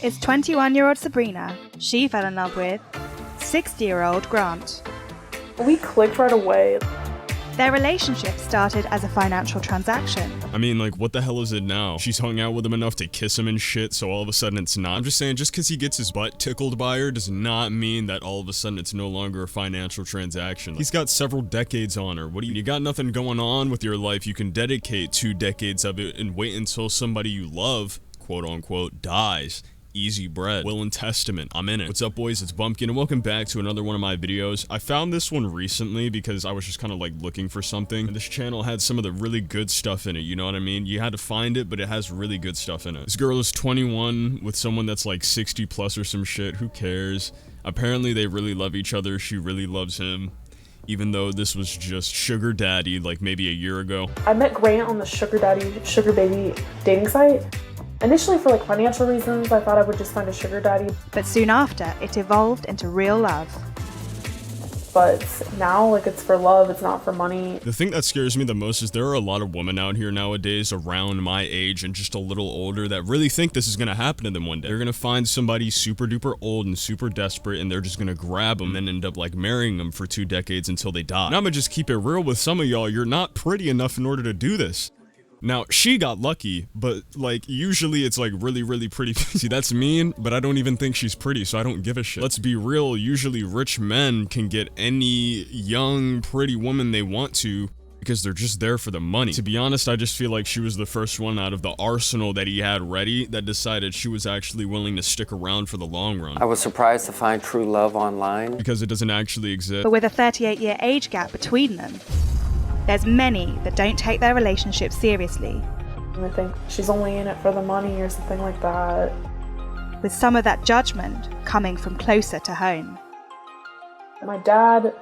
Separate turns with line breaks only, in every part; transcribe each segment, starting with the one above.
is 21-year-old Sabrina. She fell in love with 60-year-old Grant.
We clicked right away.
Their relationship started as a financial transaction.
I mean, like, what the hell is it now? She's hung out with him enough to kiss him and shit, so all of a sudden it's not. I'm just saying, just because he gets his butt tickled by her does not mean that all of a sudden it's no longer a financial transaction. He's got several decades on her. What do you got nothing going on with your life? You can dedicate 2 decades of it and wait until somebody you love, quote unquote, dies. Easy bread. Will and testament. I'm in it. What's up, boys? It's Bumpkin, and welcome back to another one of my videos. I found this one recently because I was just kind of like looking for something, and this channel had some of the really good stuff in it, you know what I mean? You had to find it, but it has really good stuff in it. This girl is 21 with someone that's like 60 plus or some shit. Who cares? Apparently they really love each other. She really loves him, even though this was just sugar daddy like maybe a year ago.
I met Grant on the sugar baby dating site. Initially, for like financial reasons, I thought I would just find a sugar daddy.
But soon after, it evolved into real love.
But now, like, it's for love, it's not for money.
The thing that scares me the most is there are a lot of women out here nowadays around my age and just a little older that really think this is gonna happen to them one day. They're gonna find somebody super duper old and super desperate, and they're just gonna grab them and end up like marrying them for 2 decades until they die. And I'm gonna just keep it real with some of y'all. You're not pretty enough in order to do this. Now, she got lucky, but like usually it's like really pretty. See, that's mean, but I don't even think she's pretty, so I don't give a shit. Let's be real, usually rich men can get any young, pretty woman they want to because they're just there for the money. To be honest, I just feel like she was the first one out of the arsenal that he had ready that decided she was actually willing to stick around for the long run.
I was surprised to find true love online.
Because it doesn't actually exist.
But with a 38-year age gap between them, there's many that don't take their relationship seriously.
And I think she's only in it for the money or something like that.
With some of that judgment coming from closer to home.
My dad,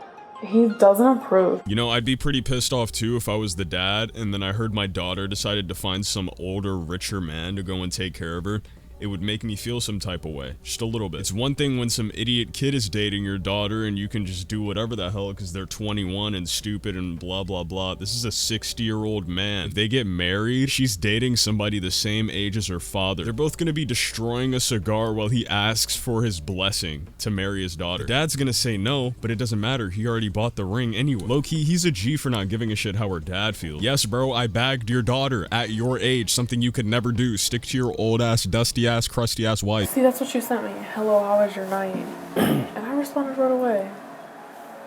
he doesn't approve.
You know, I'd be pretty pissed off too if I was the dad and then I heard my daughter decided to find some older, richer man to go and take care of her. It would make me feel some type of way, just a little bit. It's one thing when some idiot kid is dating your daughter and you can just do whatever the hell because they're 21 and stupid and blah blah blah. This is a 60-year-old man. If they get married, she's dating somebody the same age as her father. They're both gonna be destroying a cigar while he asks for his blessing to marry his daughter. Dad's gonna say no, but it doesn't matter. He already bought the ring anyway. Low-key, he's a G for not giving a shit how her dad feels. Yes, bro, I bagged your daughter at your age, something you could never do. Stick to your old-ass, dusty ass, crusty ass wife.
See, that's what you sent me. Hello, how was your night? And I responded right away.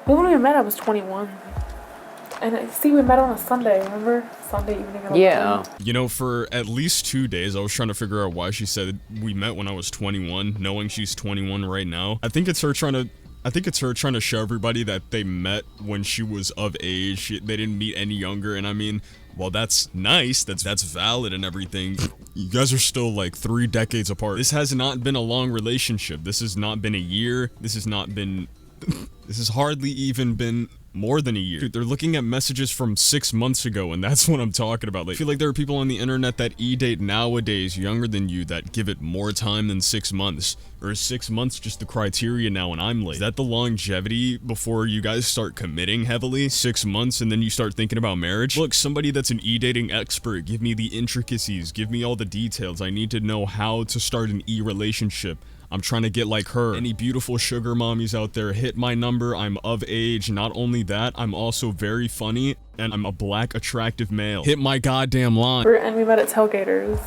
When we met, I was 21. And see, we met on a Sunday, remember? Sunday evening at 11.
Yeah.
You know, for at least 2 days, I was trying to figure out why she said we met when I was 21, knowing she's 21 right now. I think it's her trying to show everybody that they met when she was of age. They didn't meet any younger, and I mean, well, that's nice, that's valid and everything. You guys are still like 3 decades apart. This has not been a long relationship. This has not been a year. This has hardly even been more than a year. Dude, they're looking at messages from 6 months ago, and that's what I'm talking about. Like, I feel like there are people on the internet that e-date nowadays younger than you that give it more time than 6 months. Or is 6 months just the criteria now and I'm late? Is that the longevity before you guys start committing heavily? 6 months and then you start thinking about marriage? Look, somebody that's an e-dating expert, give me the intricacies, give me all the details. I need to know how to start an e-relationship. I'm trying to get like her. Any beautiful sugar mommies out there, hit my number. I'm of age. Not only that, I'm also very funny and I'm a black attractive male. Hit my goddamn line.
And we met at Tailgaters.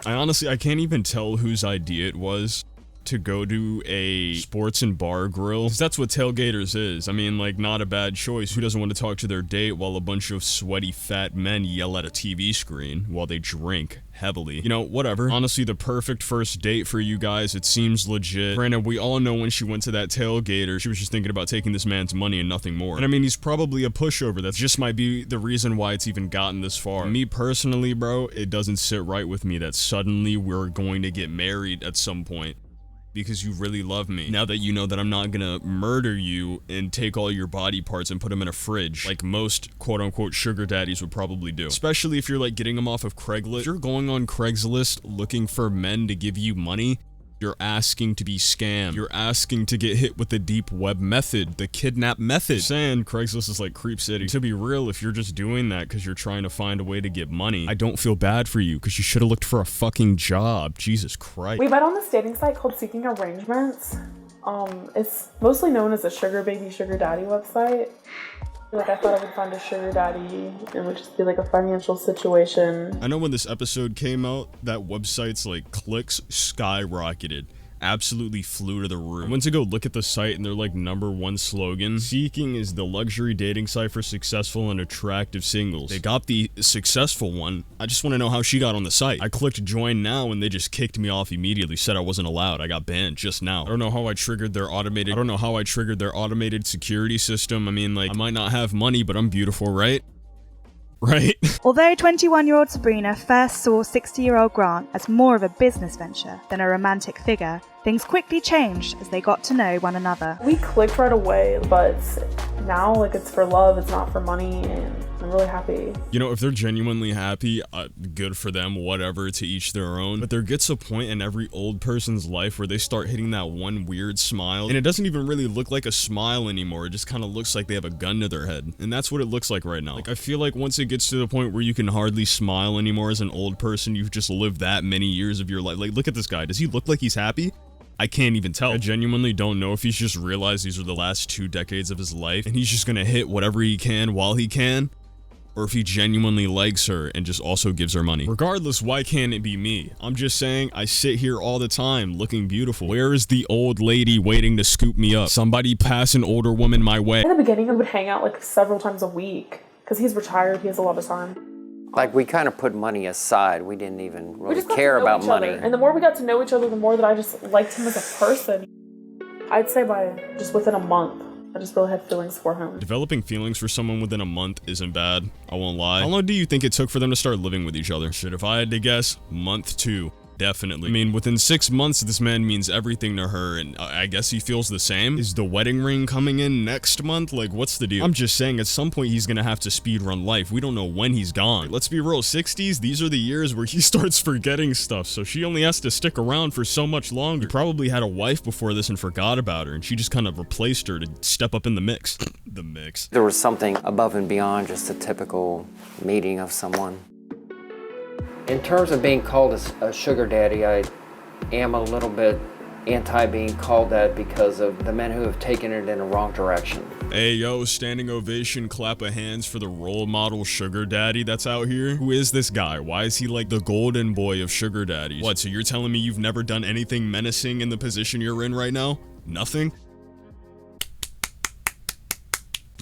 I can't even tell whose idea it was to go to a sports and bar grill. 'Cause that's what Tailgaters is. I mean, like, not a bad choice. Who doesn't want to talk to their date while a bunch of sweaty fat men yell at a TV screen while they drink heavily? You know, whatever. Honestly, the perfect first date for you guys. It seems legit. Granted, we all know when she went to that Tailgater, she was just thinking about taking this man's money and nothing more. And I mean, he's probably a pushover. That just might be the reason why it's even gotten this far. Me personally, bro, it doesn't sit right with me that suddenly we're going to get married at some point. Because you really love me. Now that you know that I'm not gonna murder you and take all your body parts and put them in a fridge, like most quote-unquote sugar daddies would probably do. Especially if you're like getting them off of Craigslist. If you're going on Craigslist looking for men to give you money, You're asking to be scammed. You're asking to get hit with the deep web method, the kidnap method. Saying Craigslist is like Creep City. To be real, if you're just doing that because you're trying to find a way to get money, I don't feel bad for you because you should have looked for a fucking job. Jesus Christ.
We met on this dating site called Seeking Arrangements. It's mostly known as a sugar baby, sugar daddy website. Like, I thought I would find a sugar daddy. It would just be like a financial situation.
I know when this episode came out, that website's like clicks skyrocketed. Absolutely flew to the roof. I went to go look at the site and their like #1 slogan, Seeking is the luxury dating site for successful and attractive singles. They got the successful one. I just want to know how she got on the site. I clicked join now and they just kicked me off immediately, said I wasn't allowed. I got banned just now. I don't know how I triggered their automated security system. I mean, like, I might not have money, but I'm beautiful, right? Right?
Although 21-year-old Sabrina first saw 60-year-old Grant as more of a business venture than a romantic figure, things quickly changed as they got to know one another.
We clicked right away, but now, like, it's for love, it's not for money, and I'm really happy.
You know, if they're genuinely happy, good for them, whatever, to each their own. But there gets a point in every old person's life where they start hitting that one weird smile, and it doesn't even really look like a smile anymore. It just kind of looks like they have a gun to their head. And that's what it looks like right now. Like, I feel like once it gets to the point where you can hardly smile anymore as an old person, you've just lived that many years of your life. Like, look at this guy. Does he look like he's happy? I can't even tell. I genuinely don't know if he's just realized these are the last 2 decades of his life and he's just gonna hit whatever he can while he can, or if he genuinely likes her and just also gives her money. Regardless, why can't it be me? I'm just saying, I sit here all the time looking beautiful. Where is the old lady waiting to scoop me up? Somebody pass an older woman my way.
In the beginning, we would hang out like several times a week because he's retired, he has a lot of time.
Like, we kind of put money aside. We didn't even
We
really
just got
care
to know
about
each
money.
other. And the more we got to know each other, the more that I just liked him as a person. I'd say by just within a month, I just really had feelings for him.
Developing feelings for someone within a month isn't bad. I won't lie. How long do you think it took for them to start living with each other? Shit, if I had to guess, month 2. Definitely. I mean, within 6 months, this man means everything to her, and I guess he feels the same. Is the wedding ring coming in next month? Like, what's the deal? I'm just saying, at some point, he's gonna have to speedrun life. We don't know when he's gone. Let's be real, 60s, these are the years where he starts forgetting stuff, so she only has to stick around for so much longer. He probably had a wife before this and forgot about her, and she just kind of replaced her to step up in the mix. The mix.
There was something above and beyond just a typical meeting of someone. In terms of being called a sugar daddy, I am a little bit anti being called that because of the men who have taken it in a wrong direction.
Hey yo, standing ovation, clap of hands for the role model sugar daddy that's out here. Who is this guy? Why is he like the golden boy of sugar daddies? What, so you're telling me you've never done anything menacing in the position you're in right now? Nothing?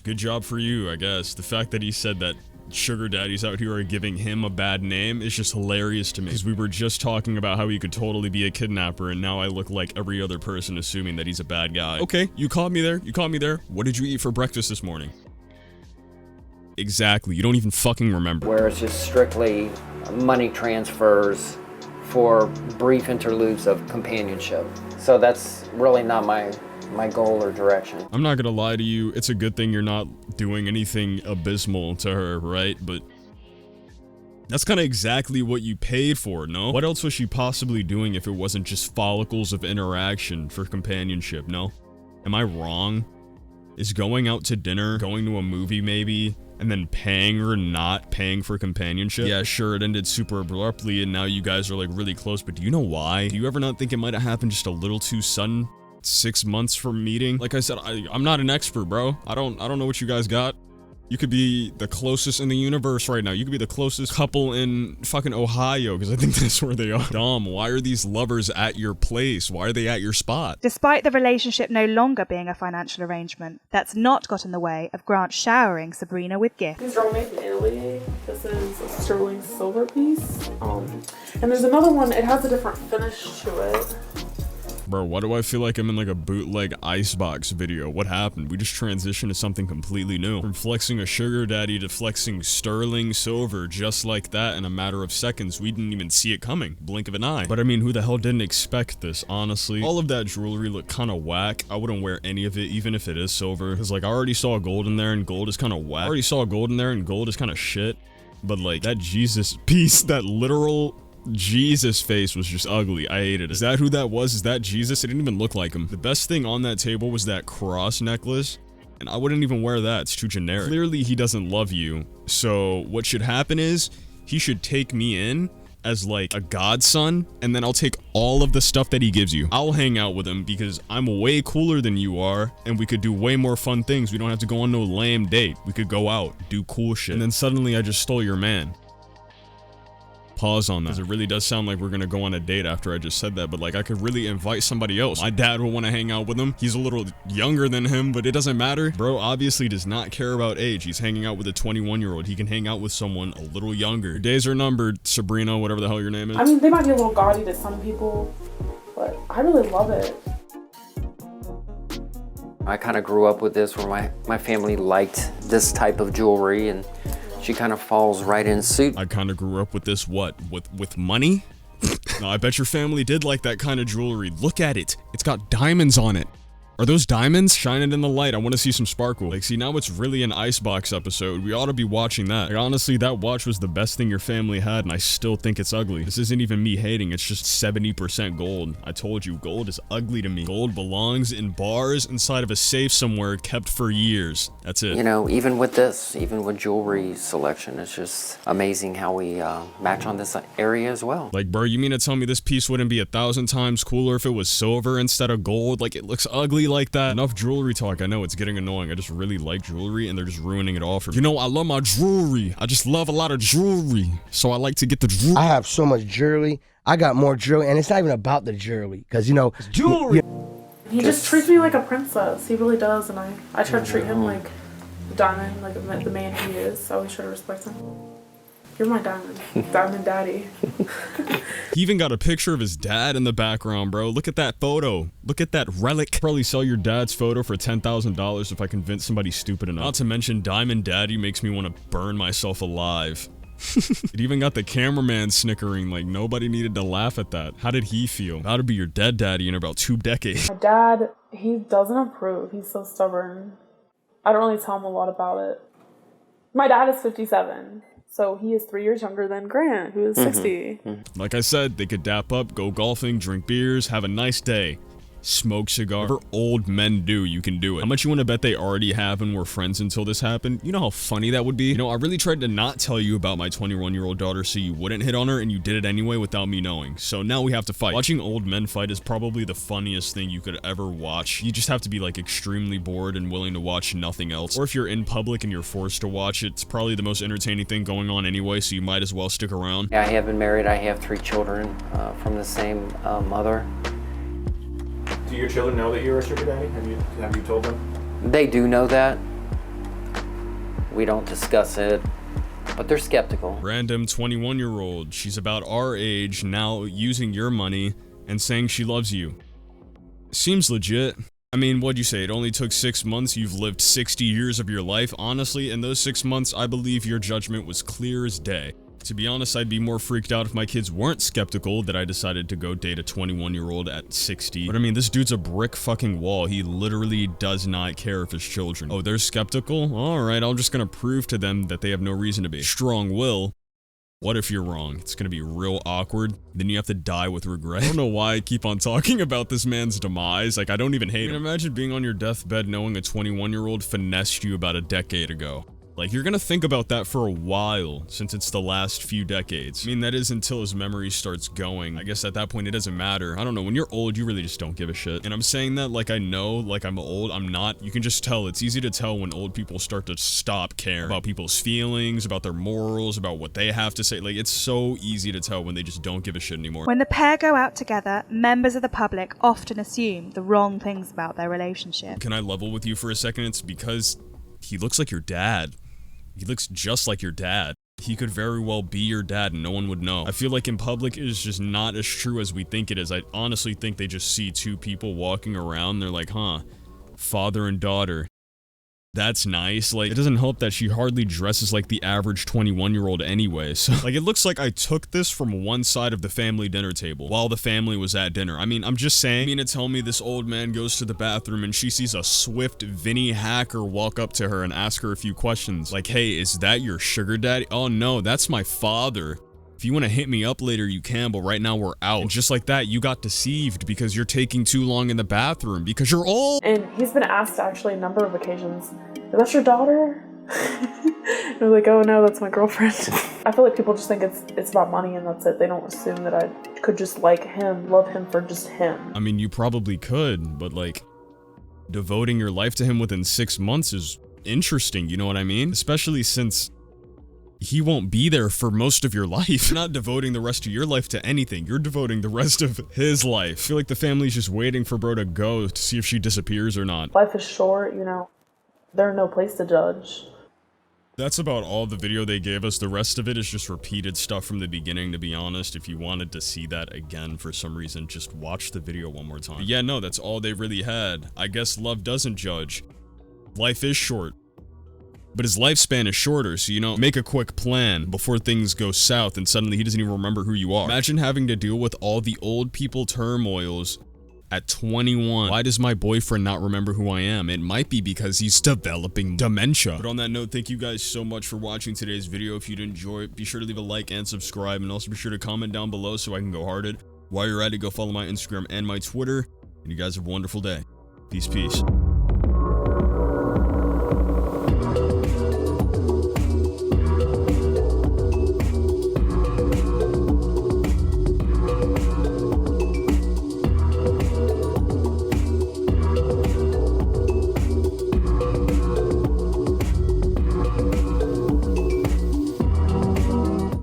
Good job for you, I guess. The fact that he said that sugar daddies out here are giving him a bad name is just hilarious to me, because we were just talking about how he could totally be a kidnapper, and now I look like every other person assuming that he's a bad guy. Okay, you caught me there. What did you eat for breakfast this morning? Exactly, you don't even fucking remember.
Where it's just strictly money transfers for brief interludes of companionship. So that's really not my goal or direction.
I'm not gonna lie to you, it's a good thing you're not doing anything abysmal to her, right? But that's kind of exactly what you paid for, no? What else was she possibly doing if it wasn't just follicles of interaction for companionship, no? Am I wrong? Is going out to dinner, going to a movie maybe, and then paying or not paying for companionship? Yeah, sure, it ended super abruptly and now you guys are like really close, but do you know why? Do you ever not think it might have happened just a little too sudden? 6 months from meeting? Like I said, I'm not an expert, bro. I don't know what you guys got. You could be the closest in the universe right now. You could be the closest couple in fucking Ohio, because I think that's where they are. Dom, why are these lovers at your place? Why are they at your spot?
Despite the relationship no longer being a financial arrangement, that's not got in the way of Grant showering Sabrina with gifts.
These are all made in Italy. This is a sterling silver piece. And there's another one, it has a different finish to it.
Bro, why do I feel like I'm in like a bootleg Icebox video? What happened? We just transitioned to something completely new. From flexing a sugar daddy to flexing sterling silver just like that in a matter of seconds. We didn't even see it coming. Blink of an eye. But I mean, who the hell didn't expect this, honestly? All of that jewelry looked kind of whack. I wouldn't wear any of it, even if it is silver. Because like, I already saw gold in there and gold is kind of whack. I already saw gold in there and gold is kind of shit. But like, that Jesus piece, that literal Jesus' face was just ugly. I hated it. Is that who that was? Is that Jesus? It didn't even look like him. The best thing on that table was that cross necklace. And I wouldn't even wear that. It's too generic. Clearly, he doesn't love you. So what should happen is he should take me in as like a godson, and then I'll take all of the stuff that he gives you. I'll hang out with him because I'm way cooler than you are, and we could do way more fun things. We don't have to go on no lame date. We could go out, do cool shit. And then suddenly I just stole your man. Pause on that, because it really does sound like we're gonna go on a date after I just said that, but like I could really invite somebody else. My dad will want to hang out with him. He's a little younger than him, but it doesn't matter. Bro obviously does not care about age. He's hanging out with a 21-year-old. He can hang out with someone a little younger. Your days are numbered, Sabrina, whatever the hell your name is.
I mean, they might be a little gaudy to some people, but I really love it.
I kind of grew up with this where my family liked this type of jewelry, and she kind of falls right in suit.
I kind of grew up with this, what? With money? No, I bet your family did like that kind of jewelry. Look at it. It's got diamonds on it. Are those diamonds? Shine it in the light. I want to see some sparkle. Like, see, now it's really an Icebox episode. We ought to be watching that. Like, honestly, that watch was the best thing your family had, and I still think it's ugly. This isn't even me hating. It's just 70% gold. I told you, gold is ugly to me. Gold belongs in bars inside of a safe somewhere kept for years. That's it.
You know, even with this, even with jewelry selection, it's just amazing how we match on this area as well.
Like, bro, you mean to tell me this piece wouldn't be 1,000 times cooler if it was silver instead of gold? Like, it looks ugly like that. Enough jewelry talk. I know it's getting annoying. I just really like jewelry, and they're just ruining it all for me. You know, I love my jewelry. I just love a lot of jewelry, so I like to get the jewelry.
I have so much jewelry. I got more jewelry, and it's not even about the jewelry, because, you know, jewelry.
He just treats me like a princess. He really does, and I try to treat him like a diamond, like the man he is. I always try to respect him. You're my diamond. Diamond daddy.
He even got a picture of his dad in the background, bro. Look at that photo. Look at that relic. Probably sell your dad's photo for $10,000 if I convince somebody stupid enough. Not to mention, Diamond Daddy makes me want to burn myself alive. It even got the cameraman snickering, like nobody needed to laugh at that. How did he feel? About to be your dead daddy in about 2 decades.
My dad, he doesn't approve. He's so stubborn. I don't really tell him a lot about it. My dad is 57. So he is 3 years younger than Grant, who is 60.
Like I said, they could dap up, go golfing, drink beers, have a nice day. Smoke cigar. Whatever old men do, you can do it. How much you want to bet they already have and were friends until this happened? You know how funny that would be? You know, I really tried to not tell you about my 21-year-old daughter so you wouldn't hit on her, and you did it anyway without me knowing. So now we have to fight. Watching old men fight is probably the funniest thing you could ever watch. You just have to be like extremely bored and willing to watch nothing else. Or if you're in public and you're forced to watch it, it's probably the most entertaining thing going on anyway, so you might as well stick around.
Yeah, I have been married. I have 3 children from the same mother.
Do your children know that you're a sugar daddy? Have you told them?
They do know that. We don't discuss it, but they're skeptical.
Random 21-year-old. She's about our age, now using your money and saying she loves you. Seems legit. I mean, what'd you say? It only took 6 months. You've lived 60 years of your life. Honestly, in those 6 months, I believe your judgment was clear as day. To be honest, I'd be more freaked out if my kids weren't skeptical that I decided to go date a 21-year-old at 60. But I mean, this dude's a brick fucking wall. He literally does not care if his children. Oh, they're skeptical? Alright, I'm just gonna prove to them that they have no reason to be. Strong will. What if you're wrong? It's gonna be real awkward. Then you have to die with regret. I don't know why I keep on talking about this man's demise. Like, I don't even hate him. Imagine being on your deathbed knowing a 21-year-old finessed you about a decade ago. Like, you're gonna think about that for a while, since it's the last few decades. I mean, that is until his memory starts going. I guess at that point, it doesn't matter. I don't know, when you're old, you really just don't give a shit. And I'm saying that like I know, like I'm old, I'm not. You can just tell. It's easy to tell when old people start to stop caring about people's feelings, about their morals, about what they have to say. Like, it's so easy to tell when they just don't give a shit anymore.
When the pair go out together, members of the public often assume the wrong things about their relationship.
Can I level with you for a second? It's because he looks like your dad. He looks just like your dad. He could very well be your dad and no one would know. I feel like in public it is just not as true as we think it is. I honestly think they just see 2 people walking around. They're like, huh, father and daughter. That's nice. Like, it doesn't help that she hardly dresses like the average 21-year-old anyway. So, like, it looks like I took this from one side of the family dinner table while the family was at dinner. I mean, I'm just saying. You mean to tell me this old man goes to the bathroom and she sees a swift Vinny hacker walk up to her and ask her a few questions. Like, hey, is that your sugar daddy? Oh no, that's my father. If you want to hit me up later, you can, but right now we're out. And just like that, you got deceived because you're taking too long in the bathroom because you're old.
And he's been asked actually a number of occasions, is that your daughter? And I'm like, oh no, that's my girlfriend. I feel like people just think it's about money and that's it. They don't assume that I could just like him, love him for just him.
I mean, you probably could, but like, devoting your life to him within 6 months is interesting, you know what I mean? Especially since he won't be there for most of your life. You're not devoting the rest of your life to anything. You're devoting the rest of his life. I feel like the family's just waiting for bro to go to see if she disappears or not.
Life is short, you know. There's no place to judge.
That's about all the video they gave us. The rest of it is just repeated stuff from the beginning, to be honest. If you wanted to see that again for some reason, just watch the video one more time. But yeah, no, that's all they really had. I guess love doesn't judge. Life is short. But his lifespan is shorter, so you know, make a quick plan before things go south and suddenly he doesn't even remember who you are. Imagine having to deal with all the old people turmoils at 21. Why does my boyfriend not remember who I am? It might be because he's developing dementia. But on that note, thank you guys so much for watching today's video. If you did enjoy it, be sure to leave a like and subscribe, and also be sure to comment down below so I can go hearted. While you're at it, go follow my Instagram and my Twitter, and you guys have a wonderful day. Peace, peace.